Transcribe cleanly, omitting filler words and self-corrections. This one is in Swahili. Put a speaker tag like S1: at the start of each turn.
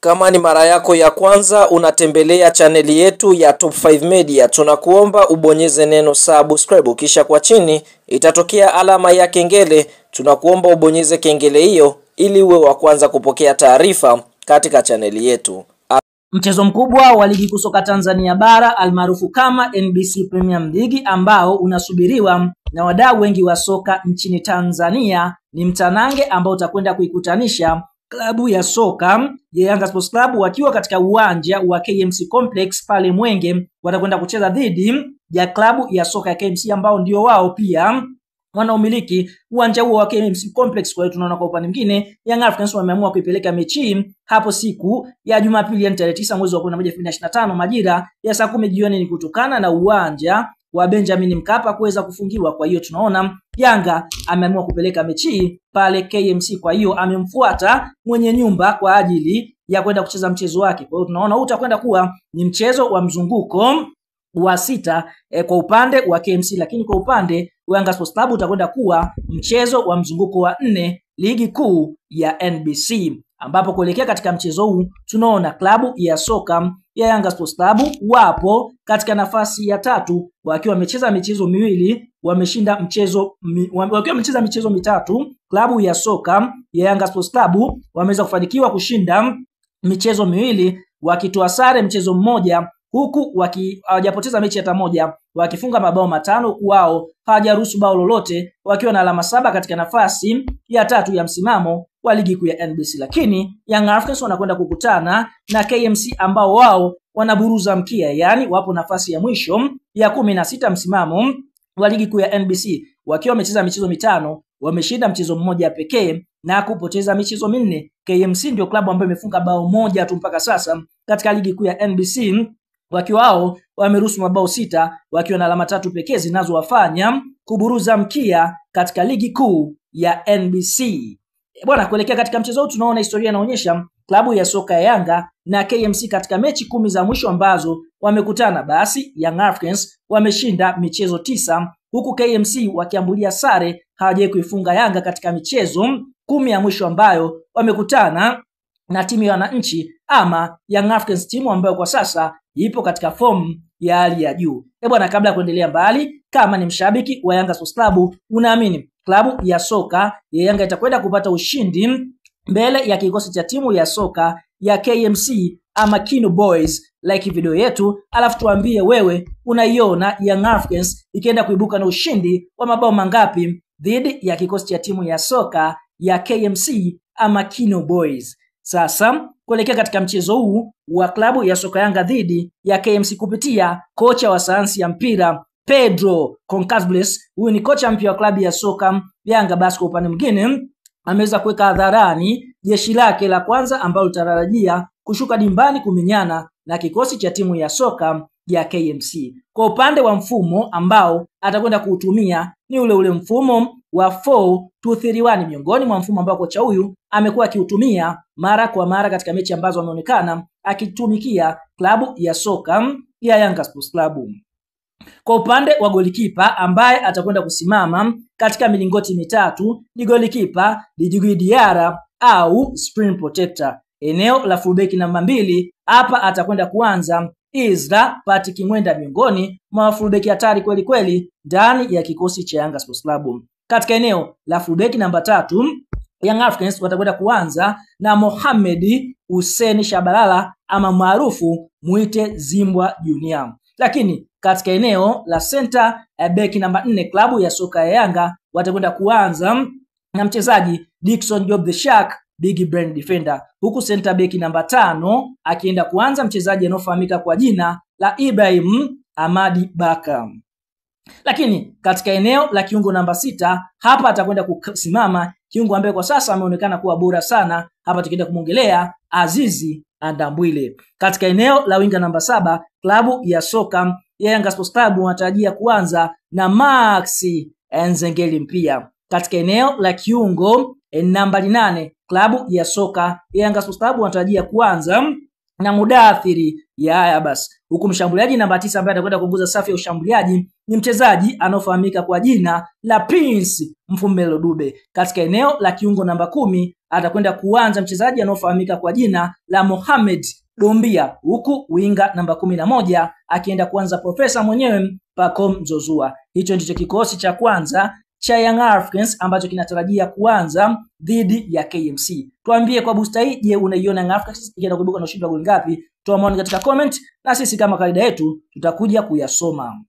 S1: Kama ni mara yako ya kwanza unatembelea chaneli yetu ya Top 5 Media, tunakuomba ubonyeze neno subscribe, kisha kwa chini itatokea alama ya kengele. Tunakuomba ubonyeze kengele hiyo ili uwe wa kwanza kupokea taarifa katika chaneli yetu.
S2: Mchezo mkubwa wa ligi kuu soka Tanzania bara almaarufu kama NBC Premier League ambao unasubiriwa na wadau wengi wa soka nchini Tanzania ni mtanange ambao utakwenda kuikutanisha klabu ya soka ya Yanga Sports Club wakiwa katika uwanja wa KMC Complex pale Mwenge. Watakwenda kucheza dhidi ya klabu ya soka ya KMC ambao ndio wao pia wanaomiliki uwanja huo wa KMC Complex. Kwa hiyo tunaona kwa upande mwingine Young Africans wameamua kuipeleka mechi hapo siku ya Jumapili ya tarehe 9 mwezi wa 11 2025 majira ya saa 10 jioni, ni kutokana na uwanja wa Benjamin Mkapa kuweza kufungiwa. Kwa hiyo tunaona Yanga ameamua kupeleka mechi pale KMC, kwa hiyo amemfuata mwenye nyumba kwa ajili ya kwenda kucheza mchezo wake. Kwa hiyo tunaona utakwenda kuwa ni mchezo wa mzunguko wa 6 kwa upande wa KMC, lakini kwa upande wa Yanga Sports Club utakwenda kuwa mchezo wa mzunguko wa 4 ligi kuu ya NBC, ambapo kuelekea katika mchezo huu tunaona klabu ya soka ya Yanga Sports Club wapo katika nafasi ya 3 wakiwa wamecheza michezo miwili, wameshinda mchezo wakiwa wamecheza michezo mitatu. Klabu ya soka ya Yanga Sports Club wameweza kufanikiwa kushinda michezo miwili, wakitoa sare mchezo mmoja, huku hawajapoteza mechi hata moja, wakifunga mabao 5, wao hawajaruhusu bao lolote, wakiwa na alama 7 katika nafasi ya 3 ya msimamo wa ligi kuu ya NBC. Lakini Young Africans wanakwenda kukutana na KMC ambao wao wanaburuza mkia, yani wapo nafasi ya mwisho ya 16 msimamo wa ligi kuu ya NBC, wakiwa wamecheza michezo 5, wameshinda mchezo mmoja pekee na kupoteza michezo 4. KMC ndio klabu ambayo imefunga bao moja tu mpaka sasa katika ligi kuu ya NBC, wakiwa wao wameruhusu mabao 6, wakiwa na alama 3 pekee zinazowafanya kuburuza mkia katika ligi kuu ya NBC. Bwana, kuelekea katika mchezo huu tunaona historia inaonyesha klabu ya soka ya Yanga na KMC katika mechi 10 za mwisho ambazo wamekutana, basi Young Africans wameshinda michezo 9, huku KMC wakiambulia sare, hawajawahi kuifunga Yanga katika michezo 10 ya mwisho ambayo wamekutana na timu ya wananchi ama Young Africans, timu ambayo kwa sasa ipo katika form ya hali ya juu. Bwana, kabla ya kuendelea mbali, kama ni mshabiki wa Yanga Sports Club, unaamini klabu ya soka ya Yanga itakwenda kupata ushindi mbele ya kikosi cha timu ya soka ya KMC ama Kino Boys? Like video yetu, alafu tuambie wewe unaiona Young Africans ikienda kuibuka na ushindi wa mabao mangapi dhidi ya kikosi cha timu ya soka ya KMC ama Kino Boys. Sasa kuelekea katika mchezo huu wa klabu ya soka Yanga dhidi ya KMC kupitia kocha wa sayansi ya mpira Pedro Concalves, huyu ni kocha mpya wa klabu ya soka Yanga, basi kwa upande mwingine ameweza kuweka hadharani jeshi lake la kwanza ambalo litarajia kushuka dimbani kumenyana na kikosi cha timu ya soka ya KMC. Kwa upande wa mfumo ambao atakwenda kuutumia ni ule mfumo wa 4-2-3-1, miongoni mwa mfumo ambao kocha huyu amekuwa akiutumia mara kwa mara katika mechi ambazo ameonekana akitumikia klabu ya soka ya Yanga Sports Club. Kwa upande wa golikipa ambaye atakwenda kusimama katika milingoti mitatu ni golikipa Djigui Diarra au Screen Protector. Eneo la fullback namba 2 hapa atakwenda kuanza Isra Patrick Mwenda, miongoni mwa fullback hatari kweli kweli ndani ya kikosi cha Yanga Sports Club. Katika eneo la fullback namba 3 Young Africans watakwenda kuanza na Mohamed Hussein Shabalala ama maarufu muite Zimbwa Junior. Lakini katika eneo la center back namba 4 klabu ya soka ya Yanga watakwenda kuanza na mchezaji Dickson Job the Shark Big Brain Defender, huku center back namba 5 akienda kuanza mchezaji anofahamika kwa jina la Ibrahim Ahmadi Baka. Lakini katika eneo la kiungo namba 6 hapa atakwenda kusimama kiungo ambaye kwa sasa ameonekana kuwa bora sana, hapa tukienda kumongelea Azizi Andambwile. Katika eneo la winga namba 7 klabu ya soka ya Yanga Sports Club wanatarajia kuanza na Maxi Nzengeli Mpia. Katika eneo la kiungo namba 8 klabu ya soka ya Yanga Sports Club wanatarajia kuanza na Mudathiri Yahya basi. Huku mshambuliaji namba 9 ambaye atakwenda kuongoza safu ya ushambuliaji ni mchezaji anaofahamika kwa jina la Prince Mfumelo Dube. Katika eneo la kiungo namba 10 atakwenda kuanza mchezaji anaofahamika kwa jina la Mohamed Dombia, huku winga namba 11 akienda kuanza profesa mwenyewe Pacome Zouzoua. Hicho ndicho kikosi cha kwanza cha Young Africans ambacho kinatarajia kuanza dhidi ya KMC. Tuambie kwa booster hii, je, unaiona Young Africans ikienda kuibuka na ushindi wa goli ngapi? Toa maoni katika comment na sisi kama kawaida yetu tutakuja kuyasoma.